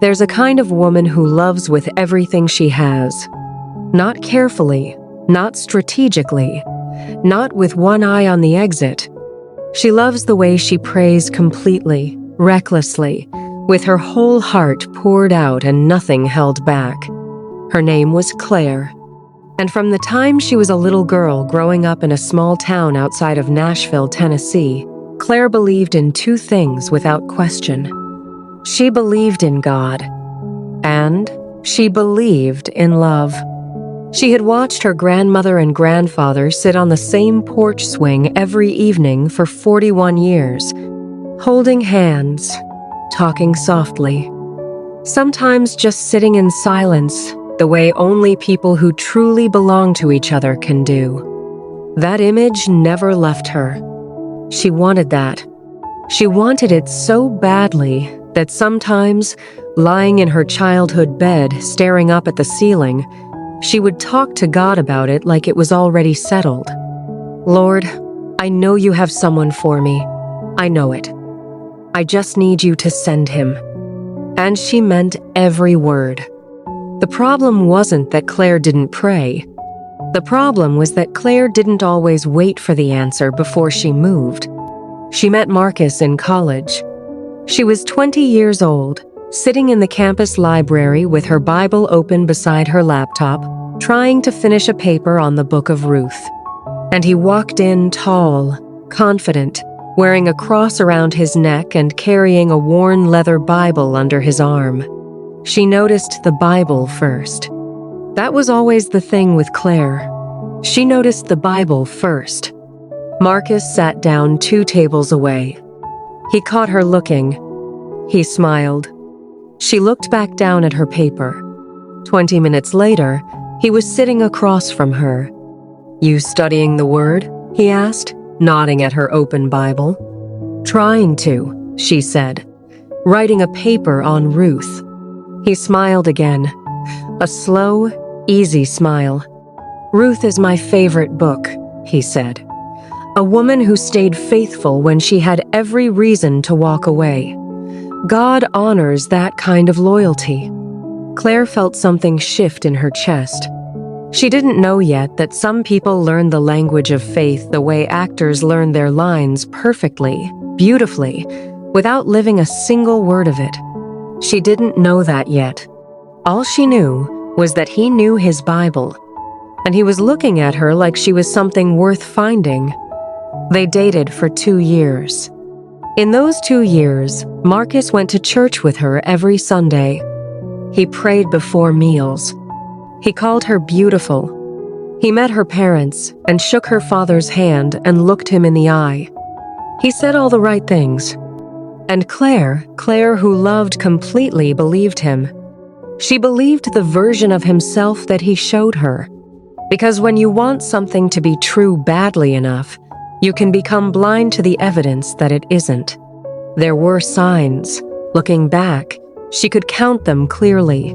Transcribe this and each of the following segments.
There's a kind of woman who loves with everything she has. Not carefully, not strategically, not with one eye on the exit. She loves the way she prays completely, recklessly, with her whole heart poured out and nothing held back. Her name was Clare. And from the time she was a little girl growing up in a small town outside of Nashville, Tennessee, Clare believed in two things without question. She believed in God, and she believed in love. She had watched her grandmother and grandfather sit on the same porch swing every evening for 41 years, holding hands, talking softly, sometimes just sitting in silence, the way only people who truly belong to each other can do. That image never left her. She wanted that. She wanted it so badly that sometimes, lying in her childhood bed, staring up at the ceiling, she would talk to God about it like it was already settled. Lord, I know you have someone for me. I know it. I just need you to send him. And she meant every word. The problem wasn't that Clare didn't pray. The problem was that Clare didn't always wait for the answer before she moved. She met Marcus in college. She was 20 years old, sitting in the campus library with her Bible open beside her laptop, trying to finish a paper on the book of Ruth. And he walked in tall, confident, wearing a cross around his neck and carrying a worn leather Bible under his arm. She noticed the Bible first. That was always the thing with Clare. She noticed the Bible first. Marcus sat down 2 tables away. He caught her looking. He smiled. She looked back down at her paper. 20 minutes later, he was sitting across from her. "You studying the Word?" he asked, nodding at her open Bible. "Trying to," she said, "writing a paper on Ruth." He smiled again, a slow, easy smile. "Ruth is my favorite book," he said. "A woman who stayed faithful when she had every reason to walk away. God honors that kind of loyalty." Clare felt something shift in her chest. She didn't know yet that some people learn the language of faith the way actors learn their lines perfectly, beautifully, without living a single word of it. She didn't know that yet. All she knew was that he knew his Bible, and he was looking at her like she was something worth finding. They dated for 2 years. In those 2 years, Marcus went to church with her every Sunday. He prayed before meals. He called her beautiful. He met her parents and shook her father's hand and looked him in the eye. He said all the right things. And Clare who loved completely, believed him. She believed the version of himself that he showed her. Because when you want something to be true badly enough, you can become blind to the evidence that it isn't. There were signs. Looking back, she could count them clearly.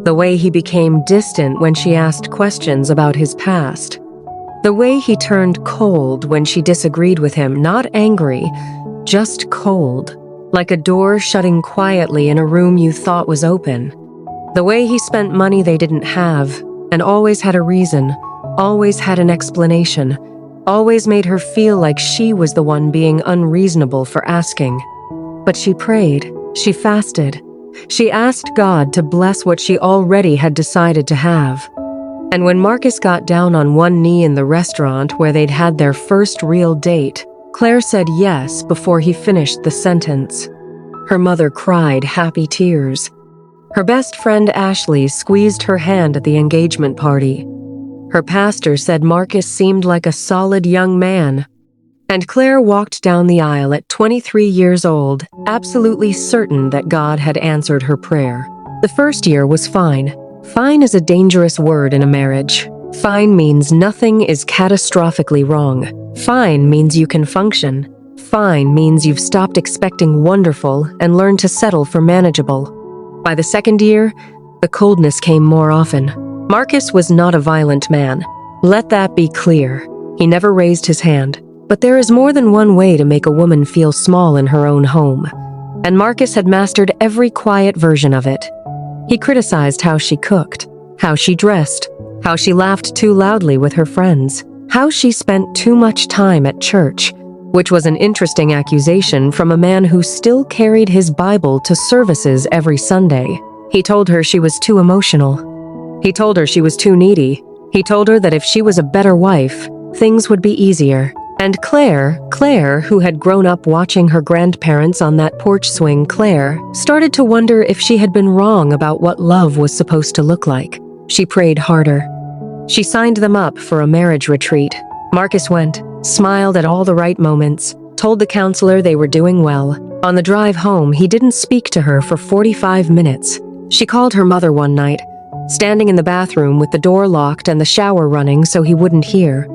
The way he became distant when she asked questions about his past. The way he turned cold when she disagreed with him, not angry, just cold, like a door shutting quietly in a room you thought was open. The way he spent money they didn't have, and always had a reason, always had an explanation, always made her feel like she was the one being unreasonable for asking. But she prayed, she fasted, she asked God to bless what she already had decided to have. And when Marcus got down on one knee in the restaurant where they'd had their first real date, Clare said yes before he finished the sentence. Her mother cried happy tears. Her best friend Ashley squeezed her hand at the engagement party. Her pastor said Marcus seemed like a solid young man. And Clare walked down the aisle at 23 years old, absolutely certain that God had answered her prayer. The first year was fine. Fine is a dangerous word in a marriage. Fine means nothing is catastrophically wrong. Fine means you can function. Fine means you've stopped expecting wonderful and learned to settle for manageable. By the second year, the coldness came more often. Marcus was not a violent man. Let that be clear. He never raised his hand. But there is more than one way to make a woman feel small in her own home. and Marcus had mastered every quiet version of it. He criticized how she cooked, how she dressed, how she laughed too loudly with her friends, how she spent too much time at church, which was an interesting accusation from a man who still carried his Bible to services every Sunday. He told her she was too emotional. He told her she was too needy. He told her that if she was a better wife, things would be easier. And Clare, who had grown up watching her grandparents on that porch swing, Clare, started to wonder if she had been wrong about what love was supposed to look like. She prayed harder. She signed them up for a marriage retreat. Marcus went, smiled at all the right moments, told the counselor they were doing well. On the drive home, he didn't speak to her for 45 minutes. She called her mother one night, standing in the bathroom with the door locked and the shower running so he wouldn't hear.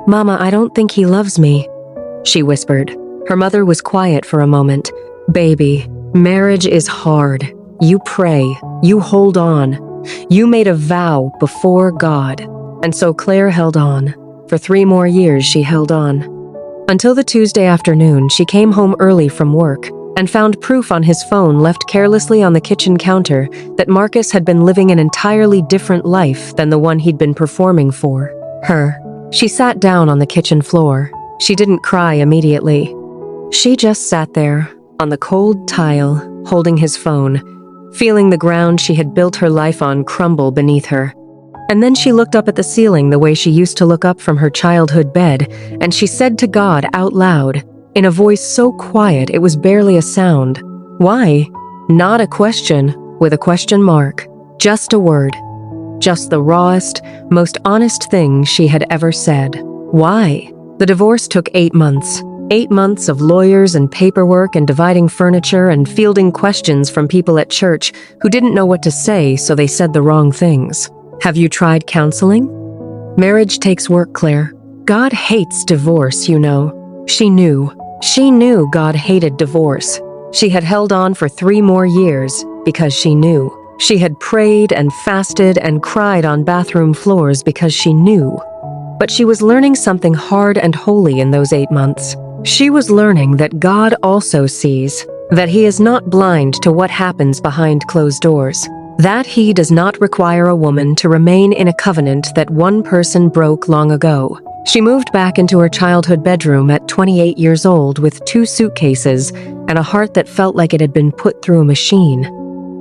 "Mama, I don't think he loves me," she whispered. Her mother was quiet for a moment. "Baby, marriage is hard. You pray. You hold on. You made a vow before God." And so Clare held on. For 3 more years, she held on. Until the Tuesday afternoon, she came home early from work and found proof on his phone left carelessly on the kitchen counter that Marcus had been living an entirely different life than the one he'd been performing for her. She sat down on the kitchen floor. She didn't cry immediately. She just sat there, on the cold tile, holding his phone, feeling the ground she had built her life on crumble beneath her. And then she looked up at the ceiling the way she used to look up from her childhood bed, and she said to God out loud, in a voice so quiet it was barely a sound, "Why?" Not a question, with a question mark. Just a word. Just the rawest, most honest thing she had ever said. Why? The divorce took 8 months. 8 months of lawyers and paperwork and dividing furniture and fielding questions from people at church who didn't know what to say, so they said the wrong things. Have you tried counseling? Marriage takes work, Claire. God hates divorce, you know. She knew. She knew God hated divorce. She had held on for 3 more years because she knew. She had prayed and fasted and cried on bathroom floors because she knew. But she was learning something hard and holy in those 8 months. She was learning that God also sees, that He is not blind to what happens behind closed doors, that He does not require a woman to remain in a covenant that one person broke long ago. She moved back into her childhood bedroom at 28 years old with 2 suitcases and a heart that felt like it had been put through a machine.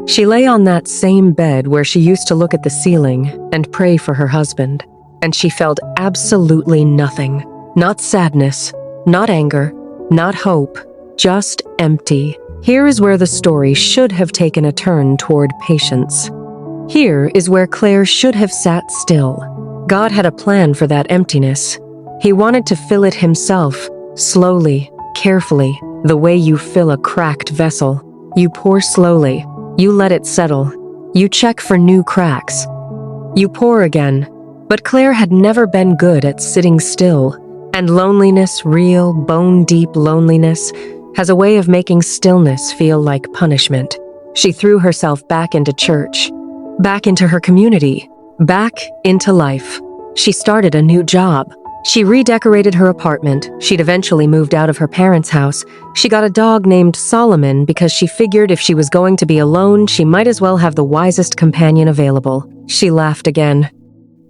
She lay on that same bed where she used to look at the ceiling and pray for her husband, and she felt absolutely nothing. Not sadness, not anger, not hope, just empty. Here is where the story should have taken a turn toward patience. Here is where Clare should have sat still. God had a plan for that emptiness. He wanted to fill it Himself, slowly, carefully, the way you fill a cracked vessel. You pour slowly. You let it settle. You check for new cracks. You pour again. But Clare had never been good at sitting still, and loneliness, real, bone-deep loneliness, has a way of making stillness feel like punishment. She threw herself back into church, back into her community, back into life. She started a new job. She redecorated her apartment. She'd eventually moved out of her parents' house. She got a dog named Solomon because she figured if she was going to be alone, she might as well have the wisest companion available. She laughed again.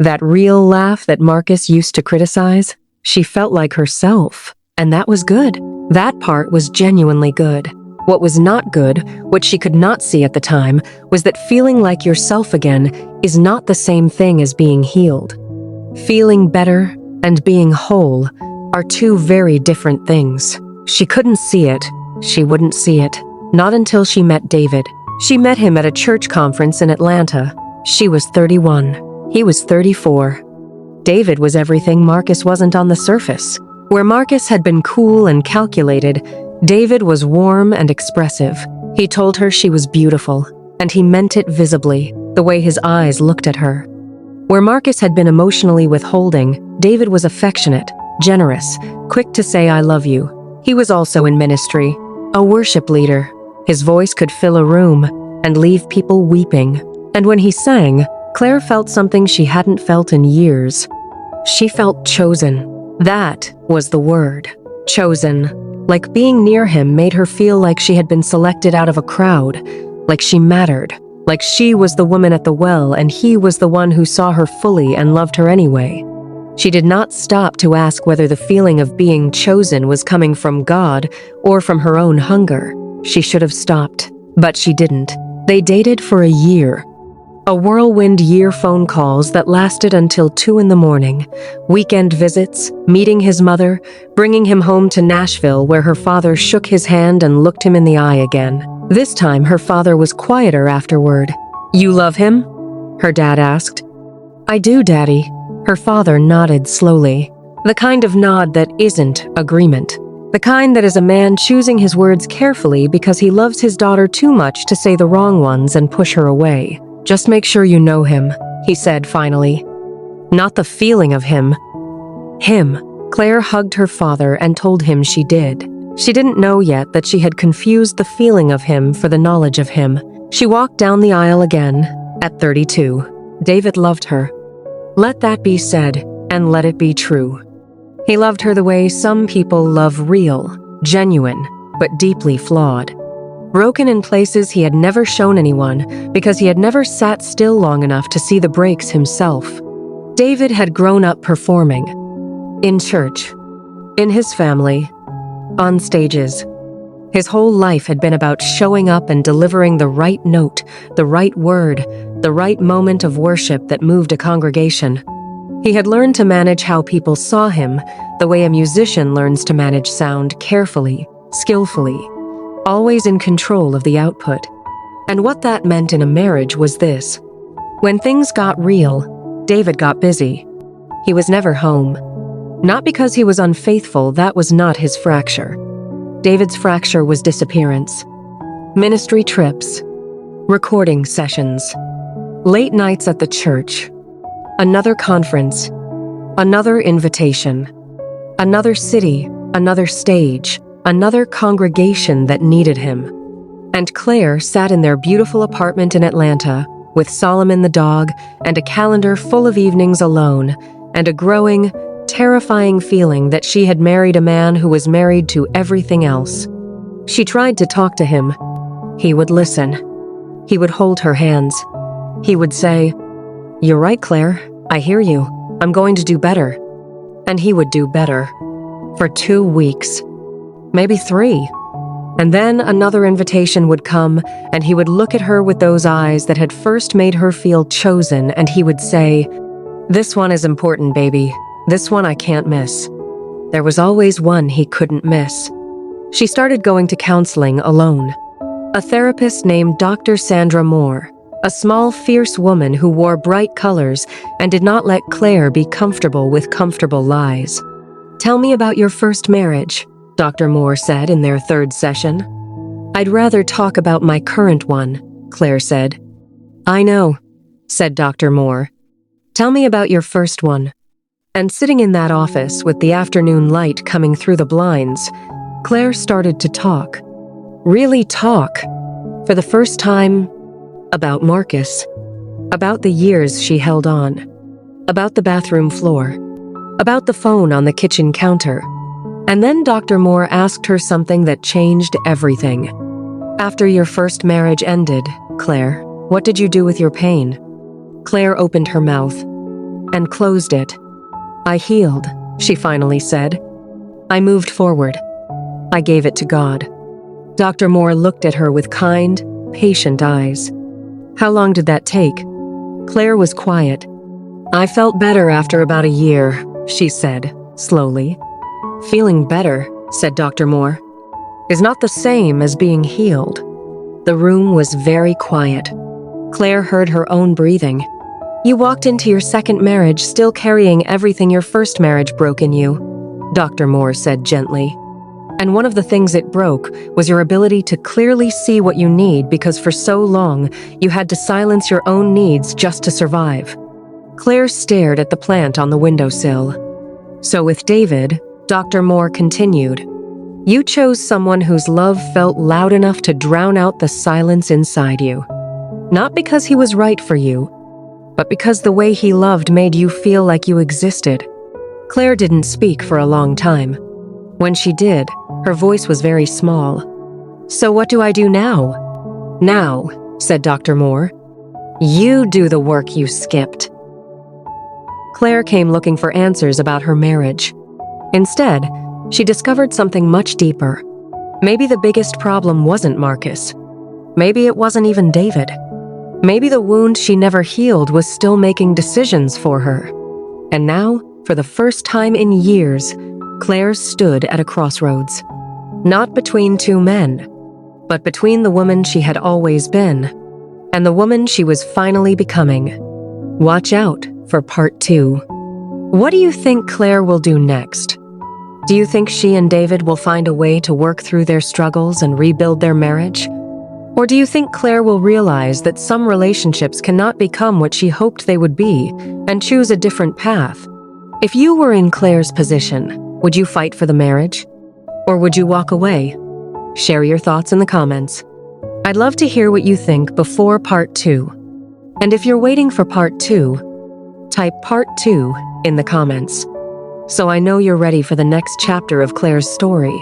That real laugh that Marcus used to criticize. She felt like herself, and that was good. That part was genuinely good. What was not good, what she could not see at the time, was that feeling like yourself again is not the same thing as being healed. Feeling better and being whole are 2 very different things. She couldn't see it. She wouldn't see it. Not until she met David. She met him at a church conference in Atlanta. She was 31. He was 34. David was everything Marcus wasn't on the surface. Where Marcus had been cool and calculated, David was warm and expressive. He told her she was beautiful, and he meant it visibly, the way his eyes looked at her. Where Marcus had been emotionally withholding, David was affectionate, generous, quick to say I love you. He was also in ministry, a worship leader. His voice could fill a room and leave people weeping. And when he sang, Clare felt something she hadn't felt in years. She felt chosen. That was the word. Chosen. Like being near him made her feel like she had been selected out of a crowd, like she mattered, like she was the woman at the well and he was the one who saw her fully and loved her anyway. She did not stop to ask whether the feeling of being chosen was coming from God or from her own hunger. She should have stopped, but she didn't. They dated for a year. A whirlwind year phone calls that lasted until 2 a.m, weekend visits, meeting his mother, bringing him home to Nashville where her father shook his hand and looked him in the eye again. This time her father was quieter afterward. "You love him?" her dad asked. "I do, Daddy." Her father nodded slowly. The kind of nod that isn't agreement. The kind that is a man choosing his words carefully because he loves his daughter too much to say the wrong ones and push her away. "Just make sure you know him," he said finally. "Not the feeling of him. Him." Claire hugged her father and told him she did. She didn't know yet that she had confused the feeling of him for the knowledge of him. She walked down the aisle again. At 32, David loved her. Let that be said, and let it be true. He loved her the way some people love real, genuine, but deeply flawed. Broken in places he had never shown anyone because he had never sat still long enough to see the breaks himself. David had grown up performing. In church. In his family. On stages. His whole life had been about showing up and delivering the right note, the right word, the right moment of worship that moved a congregation. He had learned to manage how people saw him, the way a musician learns to manage sound carefully, skillfully, always in control of the output. And what that meant in a marriage was this. When things got real, David got busy. He was never home. Not because he was unfaithful, that was not his fracture. David's fracture was disappearance. Ministry trips. Recording sessions. Late nights at the church. Another conference. Another invitation. Another city, another stage, another congregation that needed him. And Claire sat in their beautiful apartment in Atlanta with Solomon the dog and a calendar full of evenings alone and a growing, terrifying feeling that she had married a man who was married to everything else. She tried to talk to him. He would listen. He would hold her hands. He would say, "You're right, Claire. I hear you. I'm going to do better." And he would do better. For 2 weeks. Maybe 3. And then another invitation would come, and he would look at her with those eyes that had first made her feel chosen, and he would say, "This one is important, baby. This one I can't miss." There was always one he couldn't miss. She started going to counseling alone. A therapist named Dr. Sandra Moore, a small, fierce woman who wore bright colors and did not let Claire be comfortable with comfortable lies. "Tell me about your first marriage," Dr. Moore said in their 3rd session. "I'd rather talk about my current one," Claire said. "I know," said Dr. Moore. "Tell me about your first one." And sitting in that office with the afternoon light coming through the blinds, Claire started to talk. Really talk. For the first time, about Marcus. About the years she held on. About the bathroom floor. About the phone on the kitchen counter. And then Dr. Moore asked her something that changed everything. "After your first marriage ended, Claire, what did you do with your pain?" Claire opened her mouth and closed it. "I healed," she finally said. "I moved forward. I gave it to God." Dr. Moore looked at her with kind, patient eyes. "How long did that take?" Claire was quiet. "I felt better after about a year," she said, slowly. "Feeling better," said Dr. Moore, "is not the same as being healed." The room was very quiet. Claire heard her own breathing. "You walked into your second marriage still carrying everything your first marriage broke in you," Dr. Moore said gently. "And one of the things it broke was your ability to clearly see what you need because for so long you had to silence your own needs just to survive." Claire stared at the plant on the windowsill. "So with David," Dr. Moore continued, "you chose someone whose love felt loud enough to drown out the silence inside you. Not because he was right for you, but because the way he loved made you feel like you existed." Claire didn't speak for a long time. When she did, Her voice was very small. "So what do I do now?" "Now," said Dr. Moore, "you do the work you skipped." Claire came looking for answers about her marriage. Instead, she discovered something much deeper. Maybe the biggest problem wasn't Marcus. Maybe it wasn't even David. Maybe the wound she never healed was still making decisions for her. And now, for the first time in years, Claire stood at a crossroads. Not between two men, but between the woman she had always been and the woman she was finally becoming. Watch out for part 2. What do you think Claire will do next? Do you think she and David will find a way to work through their struggles and rebuild their marriage? Or do you think Claire will realize that some relationships cannot become what she hoped they would be and choose a different path? If you were in Claire's position, would you fight for the marriage? Or would you walk away? Share your thoughts in the comments. I'd love to hear what you think before part 2. And if you're waiting for part 2, type part 2 in the comments, so I know you're ready for the next chapter of Claire's story.